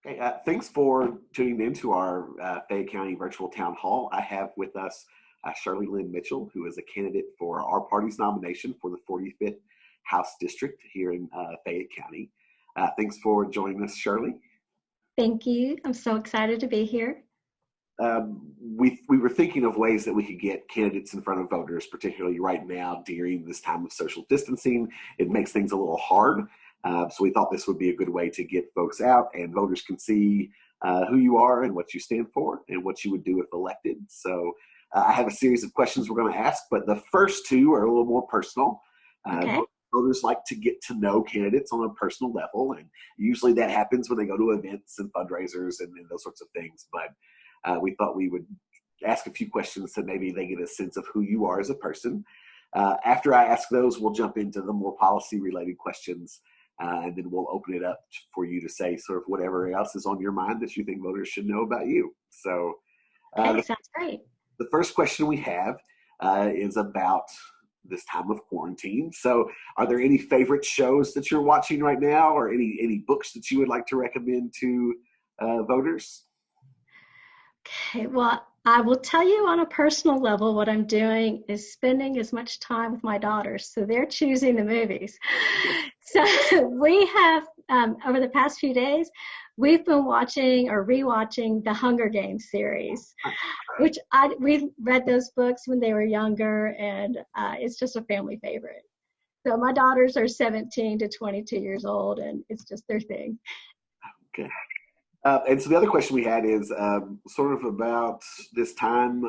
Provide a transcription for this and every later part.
Hey, thanks for tuning in to our Fayette County Virtual Town Hall. I have with us Shirley Mitchell, who is a candidate for our party's nomination for the 45th House District here in Fayette County. Thanks for joining us, Shirley. Thank you. I'm so excited to be here. We were thinking of ways that we could get candidates in front of voters, particularly right now during this time of social distancing. It makes things a little hard. So we thought this would be a good way to get folks out and voters can see who you are and what you stand for and what you would do if elected. So I have a series of questions we're going to ask, but the first two are a little more personal. Okay. Voters like to get to know candidates on a personal level, and usually that happens when they go to events and fundraisers and those sorts of things. But we thought we would ask a few questions so maybe they get a sense of who you are as a person. After I ask those, we'll jump into the more policy related questions. And then we'll open it up for you to say sort of whatever else is on your mind that you think voters should know about you. So Okay, sounds great. the first question we have is about this time of quarantine. So are there any favorite shows that you're watching right now or any books that you would like to recommend to voters? Okay, well, I will tell you on a personal level what I'm doing is spending as much time with my daughters. So they're choosing the movies. So we have, over the past few days, we've been watching or rewatching the Hunger Games series, which we read those books when they were younger, and it's just a family favorite. So my daughters are 17 to 22 years old, and it's just their thing. Okay. And so the other question we had is sort of about this time.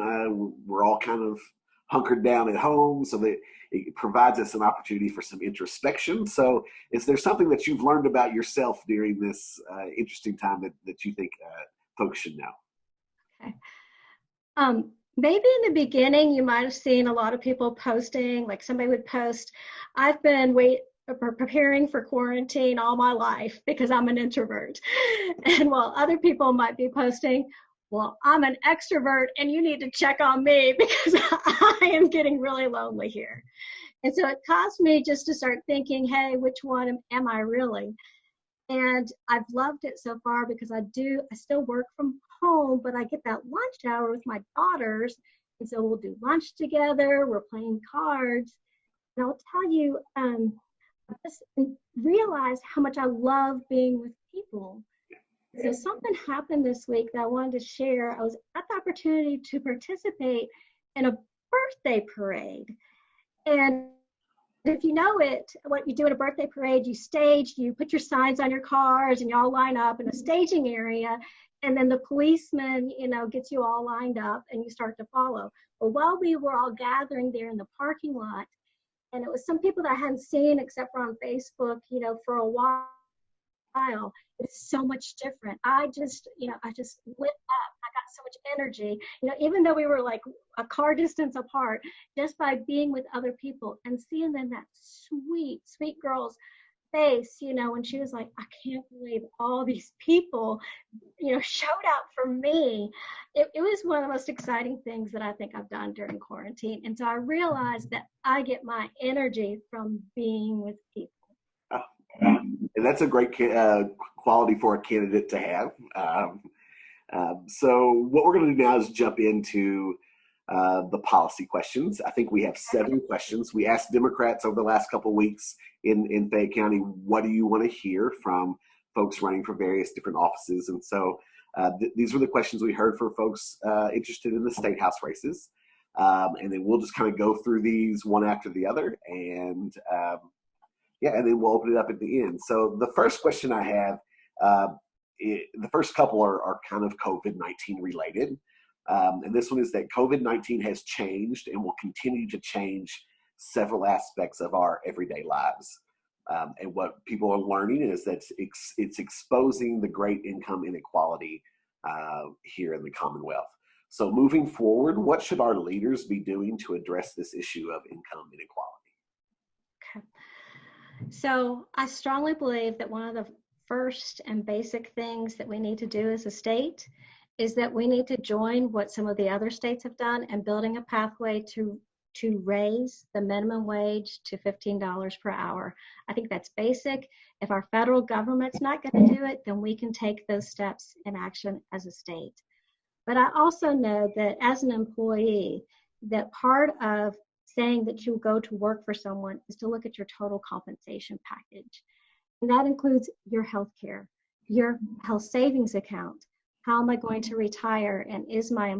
We're all kind of hunkered down at home, so that it provides us an opportunity for some introspection. So is there something that you've learned about yourself during this interesting time that you think folks should know? Okay. Maybe in the beginning, you might have seen a lot of people posting, like somebody would post, I've been preparing for quarantine all my life because I'm an introvert. And while other people might be posting, well, I'm an extrovert and you need to check on me because I am getting really lonely here. And so it caused me just to start thinking, hey, which one am I really? And I've loved it so far because I still work from home, but I get that lunch hour with my daughters. And so we'll do lunch together, we're playing cards. And I'll tell you, I just realized how much I love being with people. So something happened this week that I wanted to share. I was at the opportunity to participate in a birthday parade. And if you know it, what you do in a birthday parade, you stage, you put your signs on your cars and you all line up in a staging area. And then the policeman, gets you all lined up and you start to follow. Well, while we were all gathering there in the parking lot, and it was some people that I hadn't seen except for on Facebook, for a while. It's so much different. I just lit up. I got so much energy, even though we were like a car distance apart, just by being with other people and seeing them, that sweet, sweet girl's face, when she was like, I can't believe all these people, showed out for me. It was one of the most exciting things that I think I've done during quarantine. And so I realized that I get my energy from being with people. And that's a great quality for a candidate to have. So what we're going to do now is jump into the policy questions. I think we have 7 questions. We asked Democrats over the last couple of weeks in Fayette County, what do you want to hear from folks running for various different offices? And so these were the questions we heard for folks interested in the state house races. And then we'll just kind of go through these one after the other. And and then we'll open it up at the end. So the first question I have, the first couple are kind of COVID-19 related. And this one is that COVID-19 has changed and will continue to change several aspects of our everyday lives. And what people are learning is that it's exposing the great income inequality here in the Commonwealth. So moving forward, what should our leaders be doing to address this issue of income inequality? Okay. So I strongly believe that one of the first and basic things that we need to do as a state is that we need to join what some of the other states have done and building a pathway to to raise the minimum wage to $15 per hour. I think that's basic. If our federal government's not going to do it, then we can take those steps in action as a state. But I also know that as an employee, that part of saying that you go to work for someone is to look at your total compensation package. And that includes your health care, your health savings account. How am I going to retire? And is my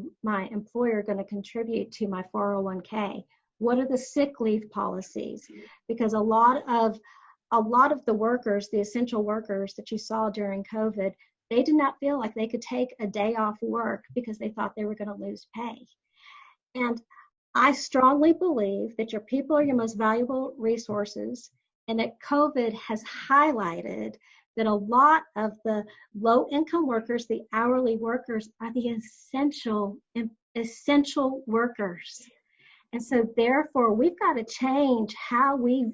employer going to contribute to my 401k? What are the sick leave policies? Because a lot of the workers, the essential workers that you saw during COVID, they did not feel like they could take a day off work because they thought they were going to lose pay. And I strongly believe that your people are your most valuable resources, and that COVID has highlighted that a lot of the low-income workers, the hourly workers, are the essential workers. And so therefore, we've got to change how we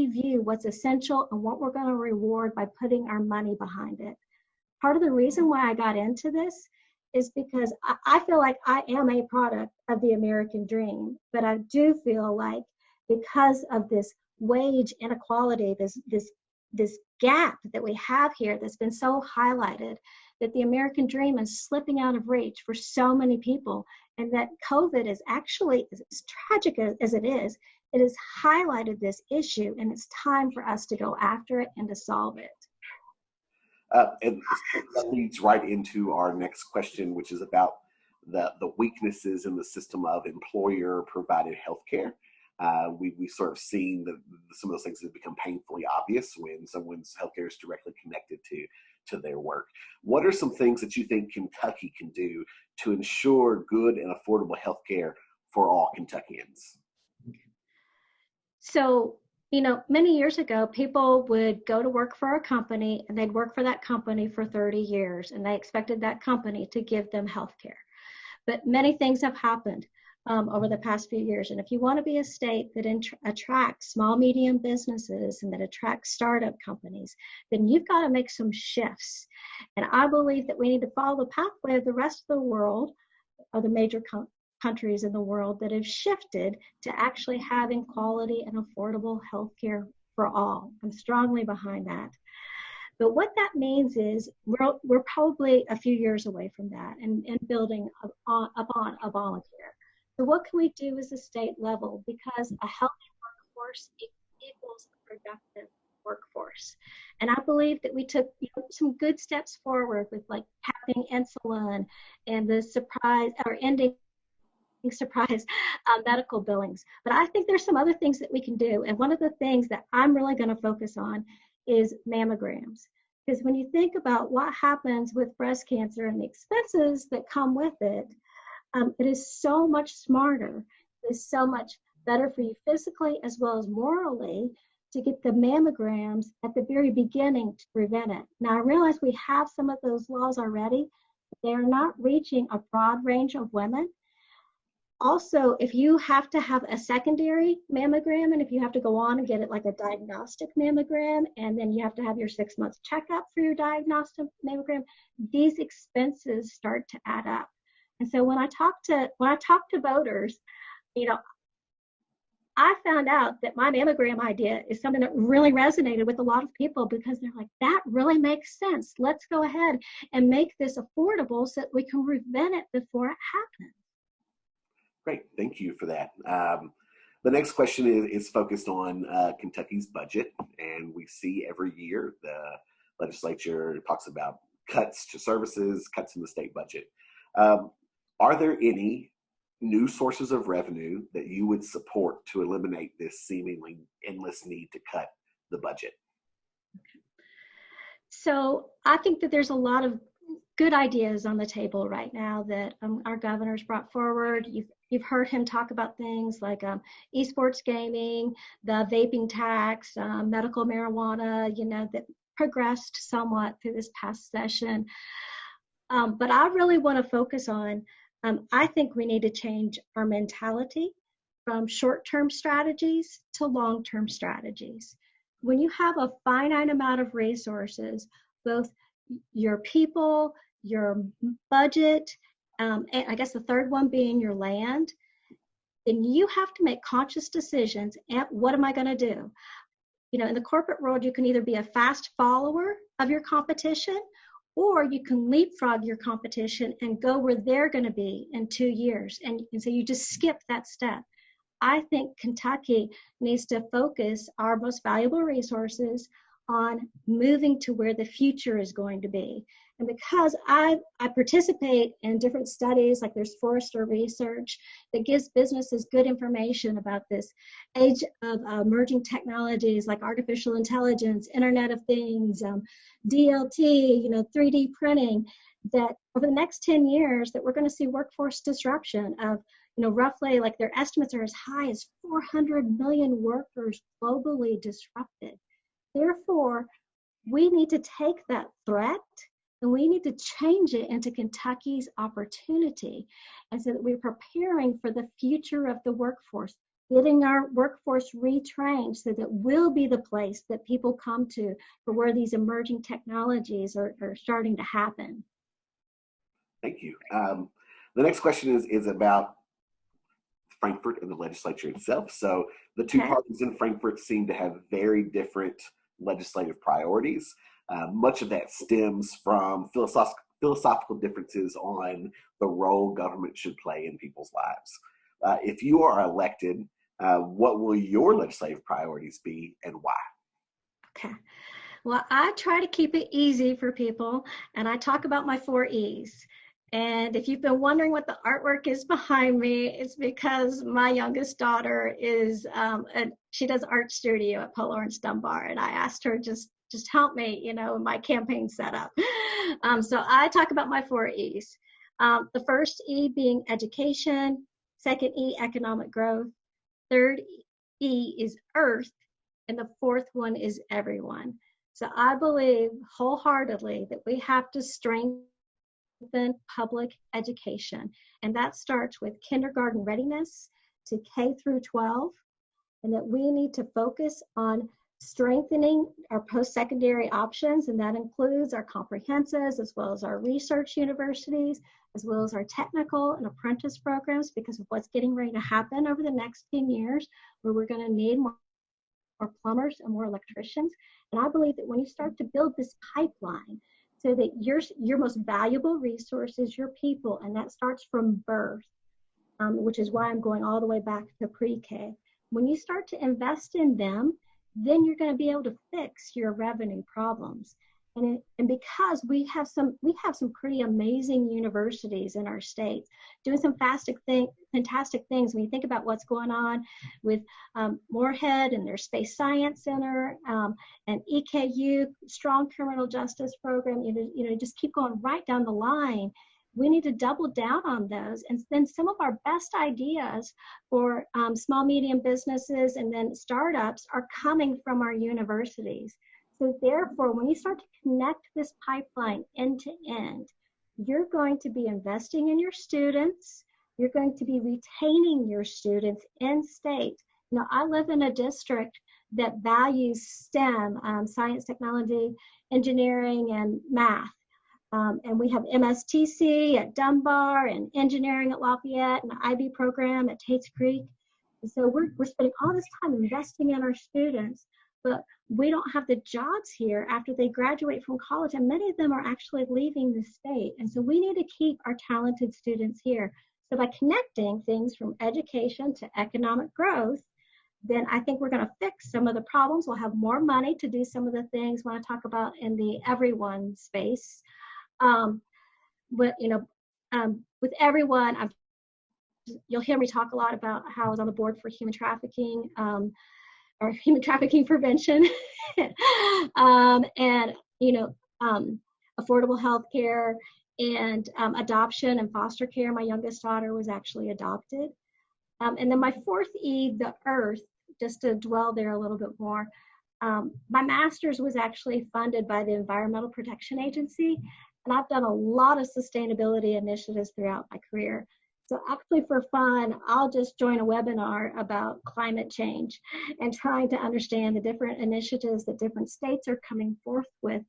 view what's essential and what we're going to reward by putting our money behind it. Part of the reason why I got into this is because I feel like I am a product of the American dream, but I do feel like because of this wage inequality, this gap that we have here that's been so highlighted, that the American dream is slipping out of reach for so many people, and that COVID is actually, as tragic as it has highlighted this issue, and it's time for us to go after it and to solve it. And that leads right into our next question, which is about the weaknesses in the system of employer-provided health care. We've sort of seen that some of those things have become painfully obvious when someone's healthcare is directly connected to their work. What are some things that you think Kentucky can do to ensure good and affordable healthcare for all Kentuckians? So, many years ago, people would go to work for a company and they'd work for that company for 30 years, and they expected that company to give them health care. But many things have happened over the past few years. And if you want to be a state that attracts small, medium businesses and that attracts startup companies, then you've got to make some shifts. And I believe that we need to follow the pathway of the rest of the world, or the major countries in the world that have shifted to actually having quality and affordable health care for all. I'm strongly behind that. But what that means is we're probably a few years away from that and building upon Obamacare. So what can we do as a state level? Because a healthy workforce equals a productive workforce. And I believe that we took some good steps forward with like capping insulin and the ending surprise medical billings. But I think there's some other things that we can do. And one of the things that I'm really going to focus on is mammograms. Because when you think about what happens with breast cancer and the expenses that come with it, it is so much smarter. It is so much better for you physically as well as morally to get the mammograms at the very beginning to prevent it. Now, I realize we have some of those laws already, but they are not reaching a broad range of women. Also, if you have to have a secondary mammogram, and if you have to go on and get it like a diagnostic mammogram, and then you have to have your 6 months checkup for your diagnostic mammogram, these expenses start to add up. And so when I talk to voters, I found out that my mammogram idea is something that really resonated with a lot of people, because they're like, that really makes sense. Let's go ahead and make this affordable so that we can prevent it before it happens. Great, thank you for that. The next question is focused on Kentucky's budget, and we see every year the legislature talks about cuts to services, cuts in the state budget. Are there any new sources of revenue that you would support to eliminate this seemingly endless need to cut the budget? So I think that there's a lot of good ideas on the table right now that our governor's brought forward. You've heard him talk about things like esports gaming, the vaping tax, medical marijuana, that progressed somewhat through this past session. But I really want to focus on, I think we need to change our mentality from short-term strategies to long-term strategies. When you have a finite amount of resources, both your people, your budget, and I guess the third one being your land, then you have to make conscious decisions. And what am I going to do? You know, in the corporate world, you can either be a fast follower of your competition, or you can leapfrog your competition and go where they're going to be in 2 years. And so you just skip that step. I think Kentucky needs to focus our most valuable resources on moving to where the future is going to be. And because I participate in different studies, like there's Forrester research that gives businesses good information about this age of emerging technologies like artificial intelligence, Internet of Things, DLT, 3D printing, that over the next 10 years that we're going to see workforce disruption of, roughly, like their estimates are as high as 400 million workers globally disrupted. Therefore, we need to take that threat and we need to change it into Kentucky's opportunity, and so that we're preparing for the future of the workforce, getting our workforce retrained so that we'll be the place that people come to for where these emerging technologies are starting to happen. Thank you. The next question is about Frankfort and the legislature itself. So the two parties in Frankfort seem to have very different legislative priorities. Much of that stems from philosophical differences on the role government should play in people's lives. If you are elected, what will your legislative priorities be and why? Okay. Well, I try to keep it easy for people, and I talk about my 4 E's. And if you've been wondering what the artwork is behind me, it's because my youngest daughter she does art studio at Paul Laurence Dunbar, and I asked her just help me, in my campaign setup. So I talk about my 4 E's. The first E being education, second E, economic growth, third E is earth, and the fourth one is everyone. So I believe wholeheartedly that we have to strengthen public education, and that starts with kindergarten readiness to K through 12, and that we need to focus on strengthening our post-secondary options, and that includes our comprehensives as well as our research universities, as well as our technical and apprentice programs, because of what's getting ready to happen over the next 10 years, where we're going to need more plumbers and more electricians. And I believe that when you start to build this pipeline so that your most valuable resource is your people, and that starts from birth, which is why I'm going all the way back to pre-K. When you start to invest in them, then you're going to be able to fix your revenue problems. And because we have some pretty amazing universities in our state doing some fantastic things. When you think about what's going on with Moorhead and their Space Science Center, and EKU, strong criminal justice program, just keep going right down the line. We need to double down on those. And then some of our best ideas for small, medium businesses and then startups are coming from our universities. So therefore, when you start to connect this pipeline end to end, you're going to be investing in your students. You're going to be retaining your students in state. I live in a district that values STEM, science, technology, engineering, and math. And we have MSTC at Dunbar and engineering at Lafayette and the IB program at Tates Creek. And so we're spending all this time investing in our students, but we don't have the jobs here after they graduate from college, and many of them are actually leaving the state. And so we need to keep our talented students here. So by connecting things from education to economic growth, then I think we're going to fix some of the problems. We'll have more money to do some of the things when I talk about in the everyone space. With everyone, you'll hear me talk a lot about how I was on the board for human trafficking, or human trafficking prevention, and affordable health care and adoption and foster care. My youngest daughter was actually adopted. And then my 4th E, the earth, just to dwell there a little bit more. My master's was actually funded by the Environmental Protection Agency, and I've done a lot of sustainability initiatives throughout my career. So actually for fun, I'll just join a webinar about climate change and trying to understand the different initiatives that different states are coming forth with.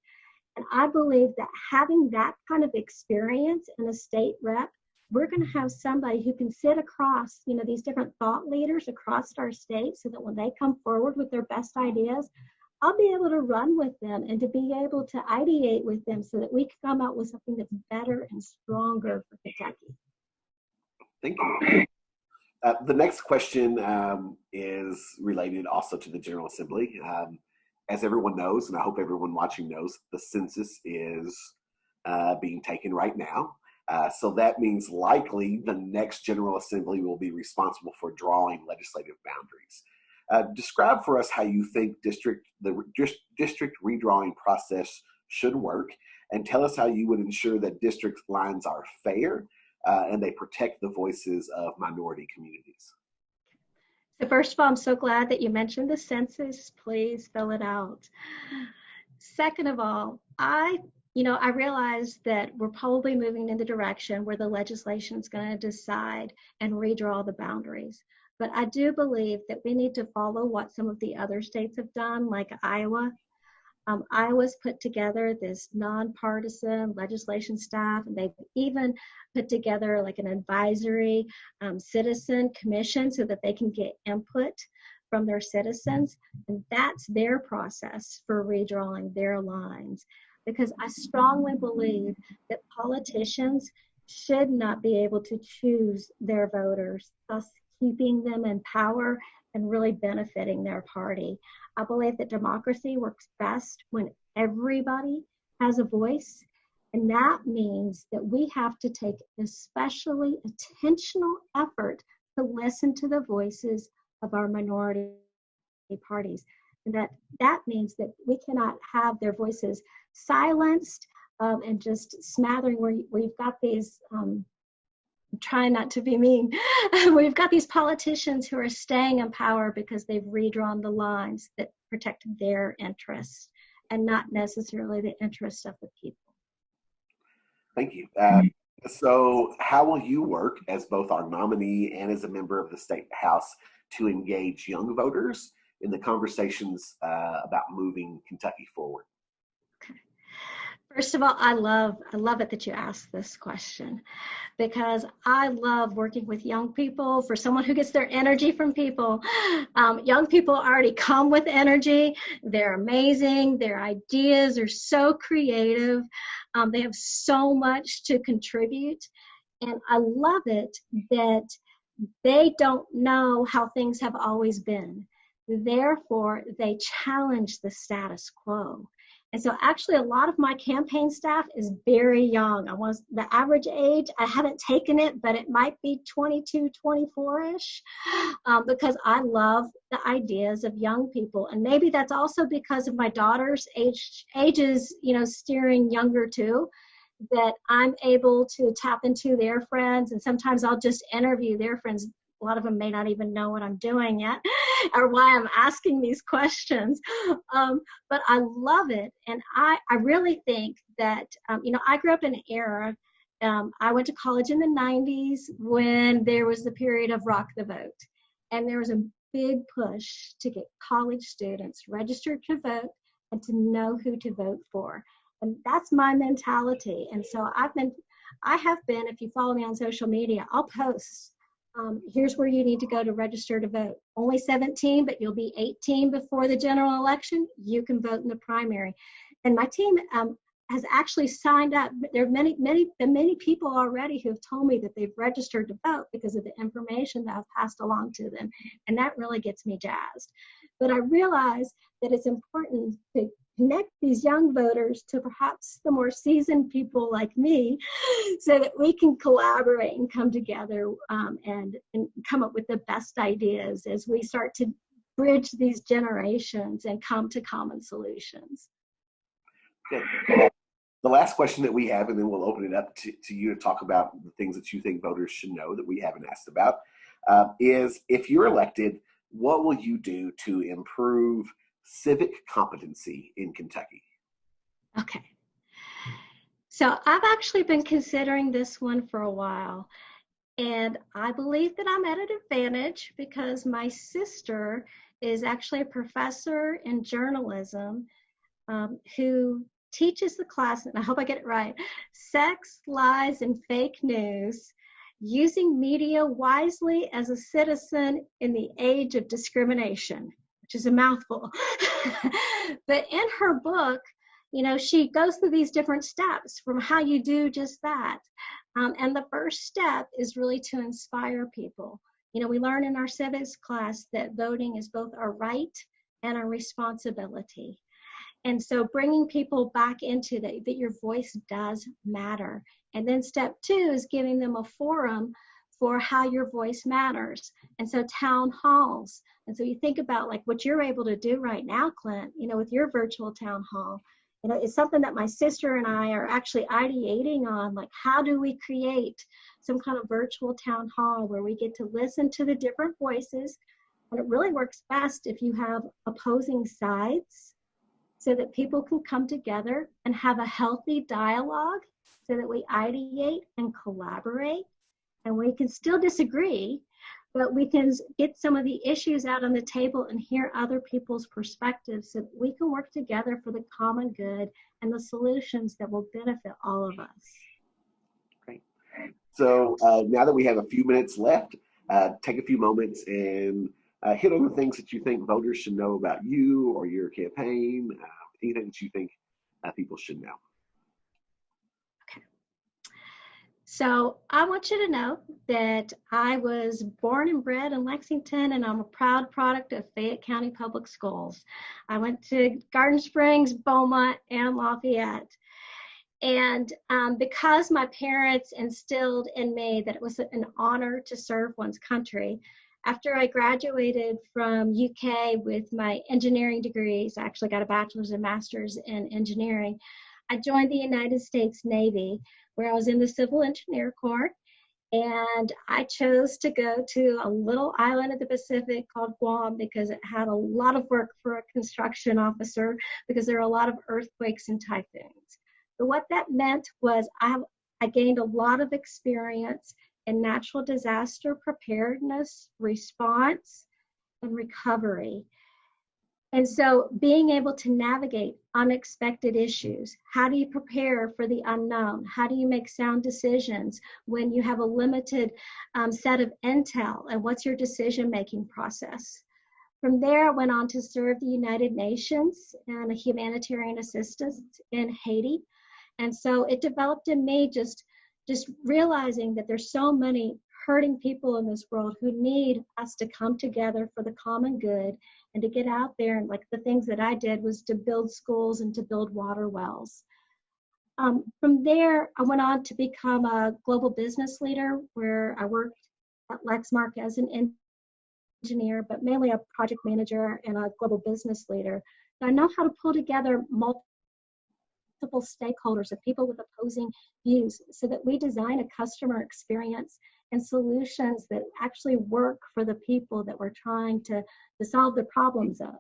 And I believe that having that kind of experience in a state rep we're going to have somebody who can sit across, these different thought leaders across our state so that when they come forward with their best ideas, I'll be able to run with them and to be able to ideate with them so that we can come out with something that's better and stronger for Kentucky. Thank you. The next question is related also to the General Assembly. As everyone knows, and I hope everyone watching knows, the census is being taken right now. So that means likely the next General Assembly will be responsible for drawing legislative boundaries. Describe for us how you think the district redrawing process should work, and tell us how you would ensure that district lines are fair and they protect the voices of minority communities. So first of all, I'm so glad that you mentioned the census. Please fill it out. Second of all, I realize that we're probably moving in the direction where the legislation is going to decide and redraw the boundaries. But I do believe that we need to follow what some of the other states have done, like Iowa. Iowa's put together this nonpartisan legislation staff, and they've even put together like an advisory citizen commission so that they can get input from their citizens. And that's their process for redrawing their lines. Because I strongly believe that politicians should not be able to choose their voters, thus keeping them in power and really benefiting their party. I believe that democracy works best when everybody has a voice, and that means that we have to take especially intentional effort to listen to the voices of our minority parties. And that means that we cannot have their voices silenced and just smothering where you've got these trying not to be mean. We've got these politicians who are staying in power because they've redrawn the lines that protect their interests and not necessarily the interests of the people. Thank you. So how will you work as both our nominee and as a member of the State House to engage young voters in the conversations about moving Kentucky forward? First of all, I love it that you asked this question, because I love working with young people. For someone who gets their energy from people, young people already come with energy. They're amazing. Their ideas are so creative. They have so much to contribute. And I love it that they don't know how things have always been. Therefore, they challenge the status quo. And so actually a lot of my campaign staff is very young. The average age, I haven't taken it, but it might be 22, 24-ish, because I love the ideas of young people. And maybe that's also because of my daughter's ages, steering younger too, that I'm able to tap into their friends. And sometimes I'll just interview their friends. A lot of them may not even know what I'm doing yet or why I'm asking these questions. But I love it. And I really think that, I grew up in an era, I went to college in the 90s when there was the period of Rock the Vote. And there was a big push to get college students registered to vote and to know who to vote for. And that's my mentality. And so I have been, if you follow me on social media, I'll post. Here's where you need to go to register to vote. Only 17, but you'll be 18 before the general election. You can vote in the primary. And my team has actually signed up. There are many people already who have told me that they've registered to vote because of the information that I've passed along to them. And that really gets me jazzed. But I realize that it's important to connect these young voters to perhaps the more seasoned people like me so that we can collaborate and come together and come up with the best ideas as we start to bridge these generations and come to common solutions. Okay. The last question that we have, and then we'll open it up to you to talk about the things that you think voters should know that we haven't asked about, is if you're elected, what will you do to improve civic competency in Kentucky? Okay. So I've actually been considering this one for a while, and I believe that I'm at an advantage because my sister is actually a professor in journalism who teaches the class, and I hope I get it right, Sex, Lies, and Fake News. Using media wisely as a citizen in the age of discrimination, which is a mouthful. But in her book, she goes through these different steps from how you do just that. And the first step is really to inspire people. We learn in our civics class that voting is both our right and our responsibility. And so bringing people back into that your voice does matter. And then step 2 is giving them a forum for how your voice matters. And so town halls. And so you think about like what you're able to do right now, Clint, with your virtual town hall. It's something that my sister and I are actually ideating on, like how do we create some kind of virtual town hall where we get to listen to the different voices. And it really works best if you have opposing sides so that people can come together and have a healthy dialogue so that we ideate and collaborate. And we can still disagree, but we can get some of the issues out on the table and hear other people's perspectives so that we can work together for the common good and the solutions that will benefit all of us. Great. So now that we have a few minutes left, take a few moments and hit on the things that you think voters should know about you or your campaign, anything that you think people should know. So I want you to know that I was born and bred in Lexington, and I'm a proud product of Fayette County Public Schools. I went to Garden Springs, Beaumont, and Lafayette. And because my parents instilled in me that it was an honor to serve one's country, after I graduated from UK with my engineering degrees, I actually got a bachelor's and master's in engineering, I joined the United States Navy, where I was in the Civil Engineer Corps, and I chose to go to a little island of the Pacific called Guam because it had a lot of work for a construction officer because there are a lot of earthquakes and typhoons. But what that meant was I gained a lot of experience in natural disaster preparedness, response, and recovery. And so being able to navigate unexpected issues, how do you prepare for the unknown? How do you make sound decisions when you have a limited set of intel? And what's your decision-making process? From there, I went on to serve the United Nations and a humanitarian assistance in Haiti. And so it developed in me just realizing that there's so many hurting people in this world who need us to come together for the common good and to get out there. And like the things that I did was to build schools and to build water wells. From there, I went on to become a global business leader where I worked at Lexmark as an engineer, but mainly a project manager and a global business leader. So I know how to pull together multiple stakeholders of people with opposing views so that we design a customer experience and solutions that actually work for the people that we're trying to solve the problems of.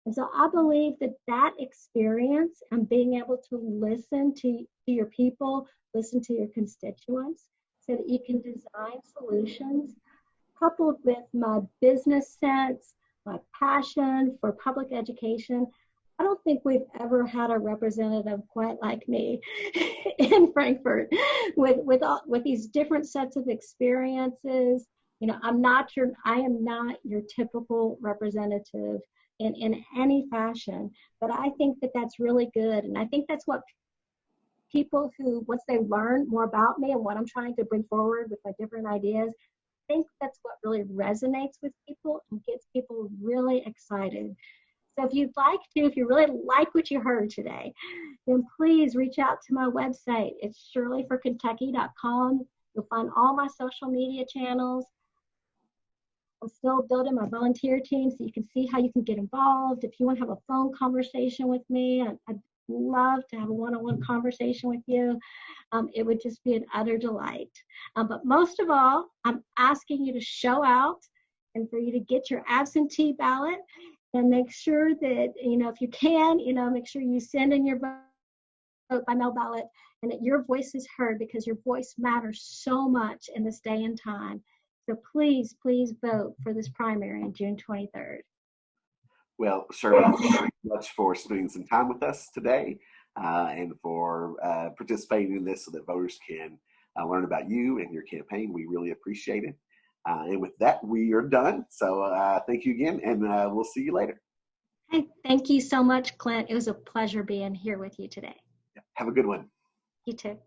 And so I believe that experience and being able to listen to your people, listen to your constituents so that you can design solutions coupled with my business sense, my passion for public education. I don't think we've ever had a representative quite like me in Frankfurt with these different sets of experiences. I am not your typical representative in any fashion, but I think that that's really good. And I think that's what people who, once they learn more about me and what I'm trying to bring forward with my different ideas, I think that's what really resonates with people and gets people really excited. So if you really like what you heard today, then please reach out to my website. It's shirleyforkentucky.com. You'll find all my social media channels. I'm still building my volunteer team so you can see how you can get involved. If you want to have a phone conversation with me, I'd love to have a one-on-one conversation with you. It would just be an utter delight. But most of all, I'm asking you to show out and for you to get your absentee ballot. And make sure that, if you can, make sure you send in your vote by mail ballot and that your voice is heard because your voice matters so much in this day and time. So please, please vote for this primary on June 23rd. Well, Shirley, thank you very much for spending some time with us today and for participating in this so that voters can learn about you and your campaign. We really appreciate it. And with that, we are done. So thank you again, and we'll see you later. Hey, thank you so much, Clint. It was a pleasure being here with you today. Have a good one. You too.